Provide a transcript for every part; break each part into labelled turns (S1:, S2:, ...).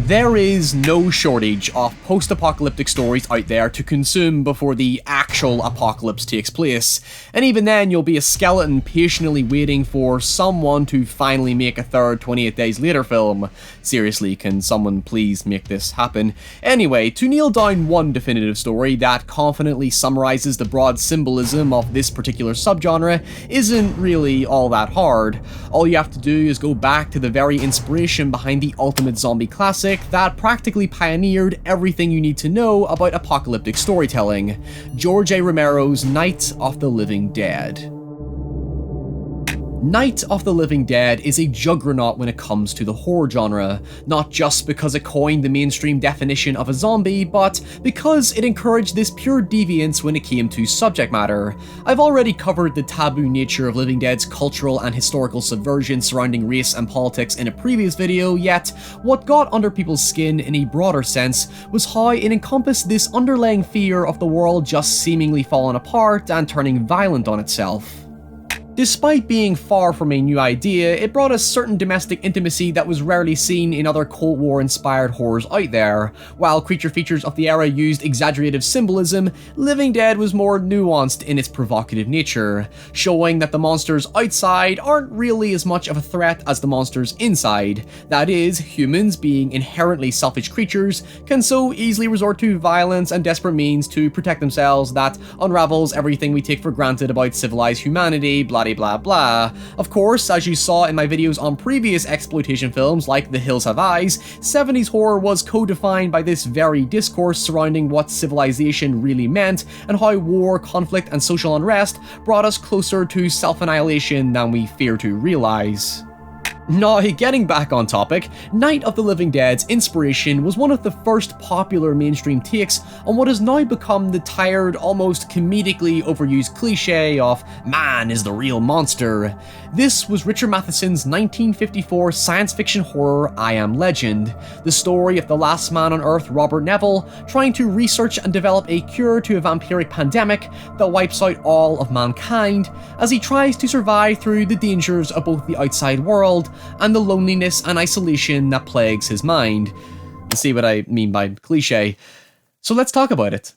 S1: There is no shortage of post-apocalyptic stories out there to consume before the actual apocalypse takes place, and even then you'll be a skeleton patiently waiting for someone to finally make a third 28 Days Later film. Seriously, can someone please make this happen? Anyway, to nail down one definitive story that confidently summarizes the broad symbolism of this particular subgenre isn't really all that hard. All you have to do is go back to the very inspiration behind the ultimate zombie classic that practically pioneered everything you need to know about apocalyptic storytelling: George A. Romero's Night of the Living Dead. Night of the Living Dead is a juggernaut when it comes to the horror genre, not just because it coined the mainstream definition of a zombie, but because it encouraged this pure deviance when it came to subject matter. I've already covered the taboo nature of Living Dead's cultural and historical subversion surrounding race and politics in a previous video, yet what got under people's skin in a broader sense was how it encompassed this underlying fear of the world just seemingly falling apart and turning violent on itself. Despite being far from a new idea, it brought a certain domestic intimacy that was rarely seen in other Cold War-inspired horrors out there. While creature features of the era used exaggerated symbolism, Living Dead was more nuanced in its provocative nature, showing that the monsters outside aren't really as much of a threat as the monsters inside. That is, humans, being inherently selfish creatures, can so easily resort to violence and desperate means to protect themselves that unravels everything we take for granted about civilized humanity, blah blah. Of course, as you saw in my videos on previous exploitation films like The Hills Have Eyes, 70s horror was co-defined by this very discourse surrounding what civilization really meant and how war, conflict, and social unrest brought us closer to self-annihilation than we fear to realize. Now, getting back on topic, Night of the Living Dead's inspiration was one of the first popular mainstream takes on what has now become the tired, almost comedically overused cliche of man is the real monster. This was Richard Matheson's 1954 science fiction horror I Am Legend, the story of the last man on Earth, Robert Neville, trying to research and develop a cure to a vampiric pandemic that wipes out all of mankind, as he tries to survive through the dangers of both the outside world and the loneliness and isolation that plagues his mind. You see what I mean by cliche. So let's talk about it.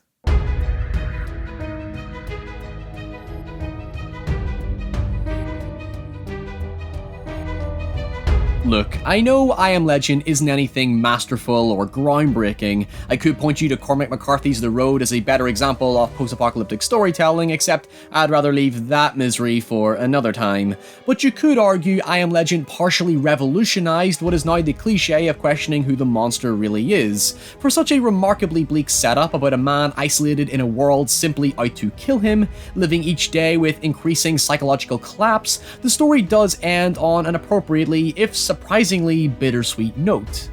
S1: Look, I know I Am Legend isn't anything masterful or groundbreaking. I could point you to Cormac McCarthy's The Road as a better example of post-apocalyptic storytelling, except I'd rather leave that misery for another time. But you could argue I Am Legend partially revolutionized what is now the cliche of questioning who the monster really is. For such a remarkably bleak setup about a man isolated in a world simply out to kill him, living each day with increasing psychological collapse, the story does end on an appropriately, if surprisingly bittersweet note.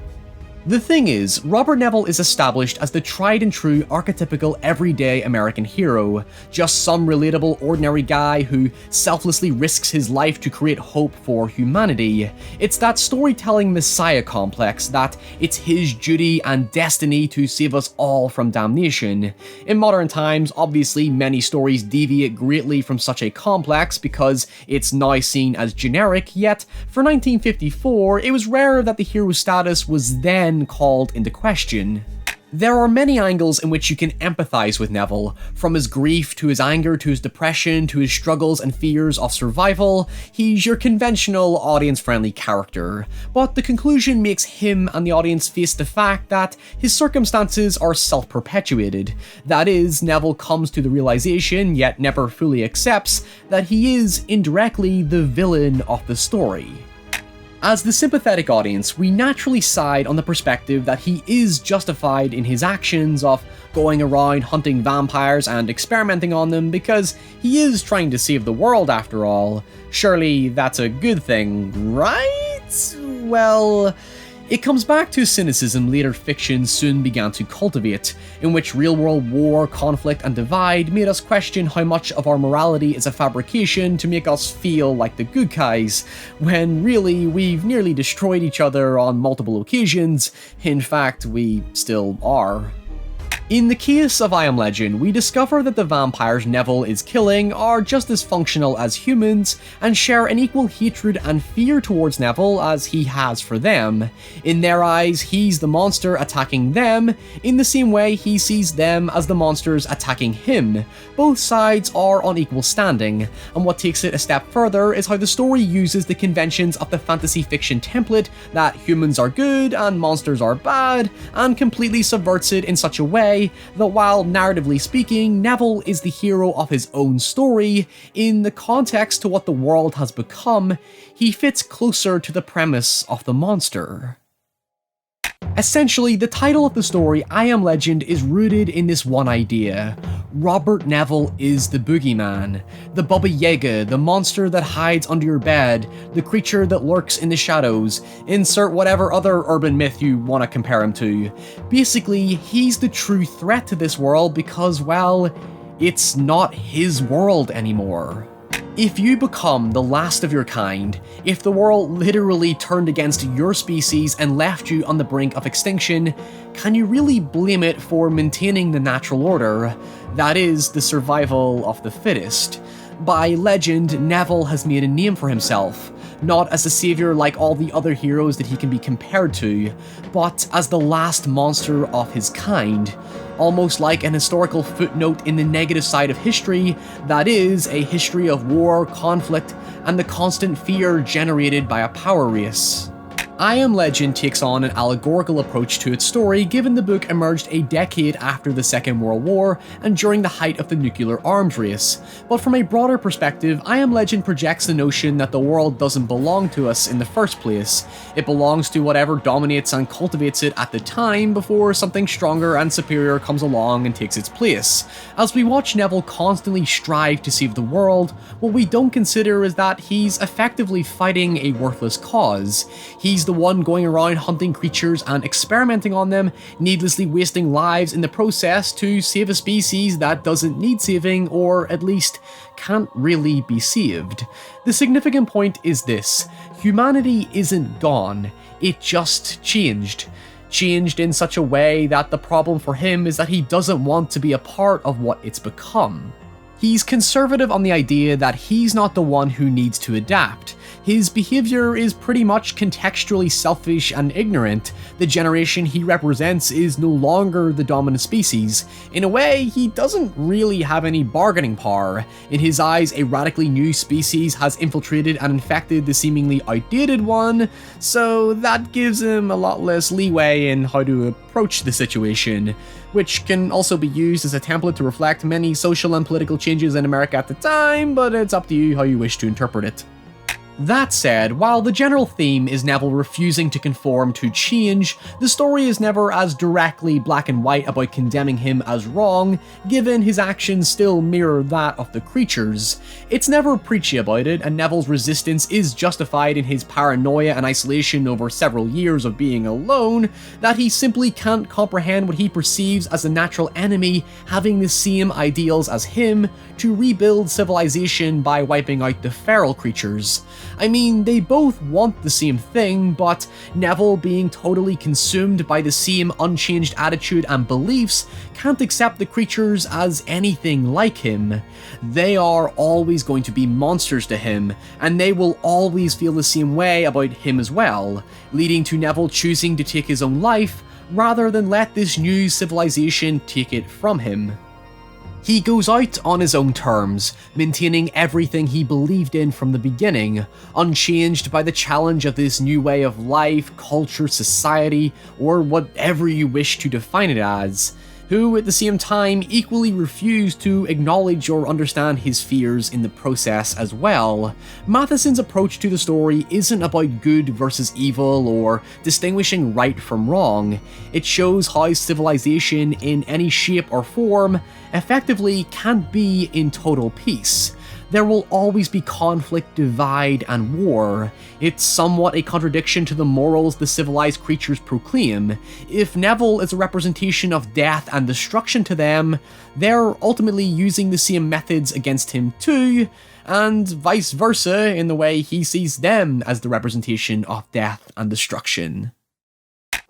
S1: The thing is, Robert Neville is established as the tried and true archetypical everyday American hero, just some relatable ordinary guy who selflessly risks his life to create hope for humanity. It's that storytelling messiah complex that it's his duty and destiny to save us all from damnation. In modern times, obviously many stories deviate greatly from such a complex because it's now seen as generic, yet for 1954 it was rare that the hero status was then called into question. There are many angles in which you can empathize with Neville, from his grief to his anger to his depression to his struggles and fears of survival. He's your conventional audience-friendly character, but the conclusion makes him and the audience face the fact that his circumstances are self-perpetuated. That is, Neville comes to the realization, yet never fully accepts, that he is indirectly the villain of the story. As the sympathetic audience, we naturally side on the perspective that he is justified in his actions of going around hunting vampires and experimenting on them because he is trying to save the world after all. Surely that's a good thing, right? Well, it comes back to cynicism later fiction soon began to cultivate, in which real-world war, conflict, and divide made us question how much of our morality is a fabrication to make us feel like the good guys, when really we've nearly destroyed each other on multiple occasions. In fact, we still are. In the case of I Am Legend, we discover that the vampires Neville is killing are just as functional as humans and share an equal hatred and fear towards Neville as he has for them. In their eyes, he's the monster attacking them, in the same way he sees them as the monsters attacking him. Both sides are on equal standing, and what takes it a step further is how the story uses the conventions of the fantasy fiction template that humans are good and monsters are bad, and completely subverts it in such a way that while narratively speaking, Neville is the hero of his own story, in the context to what the world has become, he fits closer to the premise of the monster. Essentially, the title of the story, I Am Legend, is rooted in this one idea. Robert Neville is the boogeyman, the Baba Yaga, the monster that hides under your bed, the creature that lurks in the shadows, insert whatever other urban myth you want to compare him to. Basically, he's the true threat to this world because, well, it's not his world anymore. If you become the last of your kind, if the world literally turned against your species and left you on the brink of extinction, can you really blame it for maintaining the natural order? That is, the survival of the fittest. By legend, Neville has made a name for himself, not as a savior like all the other heroes that he can be compared to, but as the last monster of his kind. Almost like an historical footnote in the negative side of history, that is, a history of war, conflict, and the constant fear generated by a power race. I Am Legend takes on an allegorical approach to its story given the book emerged a decade after the Second World War and during the height of the nuclear arms race, but from a broader perspective, I Am Legend projects the notion that the world doesn't belong to us in the first place. It belongs to whatever dominates and cultivates it at the time before something stronger and superior comes along and takes its place. As we watch Neville constantly strive to save the world, what we don't consider is that he's effectively fighting a worthless cause. He's the one going around hunting creatures and experimenting on them, needlessly wasting lives in the process to save a species that doesn't need saving, or at least can't really be saved. The significant point is this: humanity isn't gone, it just changed. Changed in such a way that the problem for him is that he doesn't want to be a part of what it's become. He's conservative on the idea that he's not the one who needs to adapt. His behavior is pretty much contextually selfish and ignorant. The generation he represents is no longer the dominant species. In a way, he doesn't really have any bargaining power. In his eyes, a radically new species has infiltrated and infected the seemingly outdated one, so that gives him a lot less leeway in how to approach the situation, which can also be used as a template to reflect many social and political changes in America at the time, but it's up to you how you wish to interpret it. That said, while the general theme is Neville refusing to conform to change, the story is never as directly black and white about condemning him as wrong, given his actions still mirror that of the creatures. It's never preachy about it, and Neville's resistance is justified in his paranoia and isolation over several years of being alone, that he simply can't comprehend what he perceives as a natural enemy having the same ideals as him to rebuild civilization by wiping out the feral creatures. I mean, they both want the same thing, but Neville, being totally consumed by the same unchanged attitude and beliefs, can't accept the creatures as anything like him. They are always going to be monsters to him, and they will always feel the same way about him as well, leading to Neville choosing to take his own life rather than let this new civilization take it from him. He goes out on his own terms, maintaining everything he believed in from the beginning, unchanged by the challenge of this new way of life, culture, society, or whatever you wish to define it as, who at the same time equally refuse to acknowledge or understand his fears in the process as well. Matheson's approach to the story isn't about good versus evil or distinguishing right from wrong. It shows how civilization in any shape or form effectively can't be in total peace. There will always be conflict, divide, and war. It's somewhat a contradiction to the morals the civilized creatures proclaim. If Neville is a representation of death and destruction to them, they're ultimately using the same methods against him too, and vice versa in the way he sees them as the representation of death and destruction.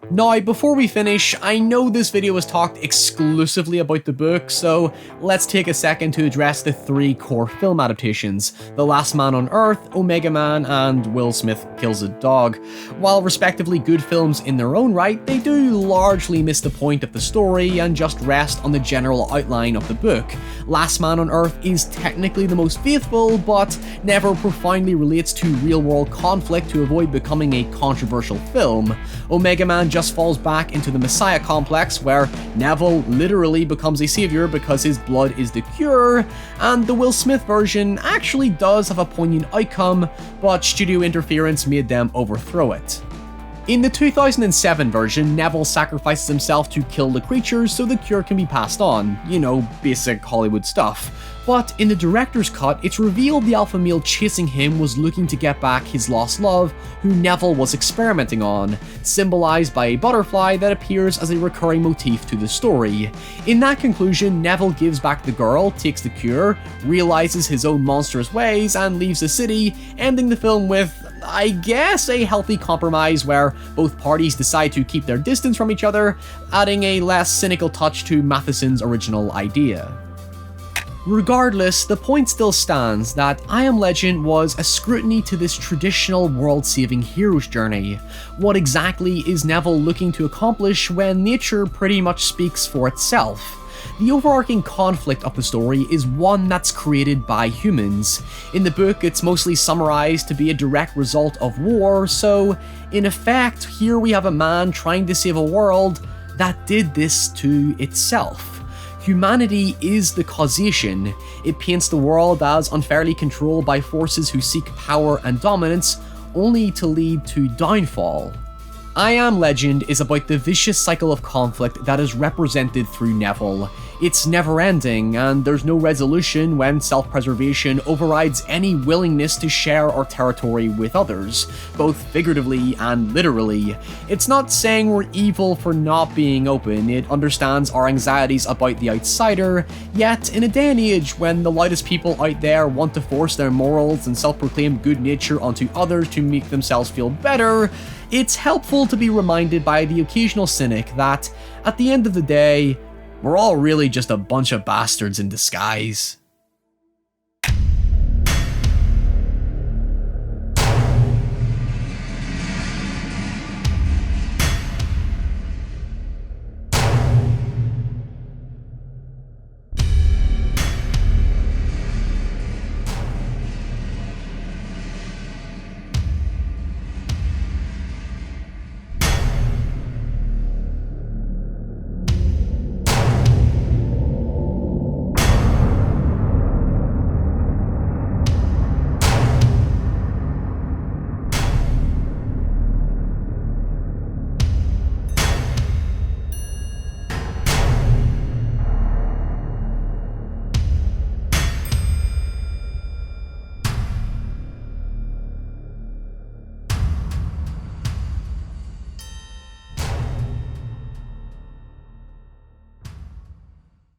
S1: Now, before we finish, I know this video has talked exclusively about the book, so let's take a second to address the 3 core film adaptations: The Last Man on Earth, Omega Man, and Will Smith Kills a Dog. While respectively good films in their own right, they do largely miss the point of the story and just rest on the general outline of the book. Last Man on Earth is technically the most faithful, but never profoundly relates to real-world conflict to avoid becoming a controversial film. Omega Man just falls back into the Messiah complex, where Neville literally becomes a savior because his blood is the cure, and the Will Smith version actually does have a poignant outcome, but studio interference made them overthrow it. In the 2007 version, Neville sacrifices himself to kill the creatures so the cure can be passed on. You know, basic Hollywood stuff. But in the director's cut, it's revealed the alpha male chasing him was looking to get back his lost love, who Neville was experimenting on, symbolized by a butterfly that appears as a recurring motif to the story. In that conclusion, Neville gives back the girl, takes the cure, realizes his own monstrous ways, and leaves the city, ending the film with, I guess, a healthy compromise where both parties decide to keep their distance from each other, adding a less cynical touch to Matheson's original idea. Regardless, the point still stands that I Am Legend was a scrutiny to this traditional world-saving hero's journey. What exactly is Neville looking to accomplish when nature pretty much speaks for itself? The overarching conflict of the story is one that's created by humans. In the book, it's mostly summarized to be a direct result of war, so in effect, here we have a man trying to save a world that did this to itself. Humanity is the causation. It paints the world as unfairly controlled by forces who seek power and dominance, only to lead to downfall. I Am Legend is about the vicious cycle of conflict that is represented through Neville. It's never-ending, and there's no resolution when self-preservation overrides any willingness to share our territory with others, both figuratively and literally. It's not saying we're evil for not being open, it understands our anxieties about the outsider, yet in a day and age when the loudest people out there want to force their morals and self-proclaimed good nature onto others to make themselves feel better, it's helpful to be reminded by the occasional cynic that, at the end of the day, we're all really just a bunch of bastards in disguise.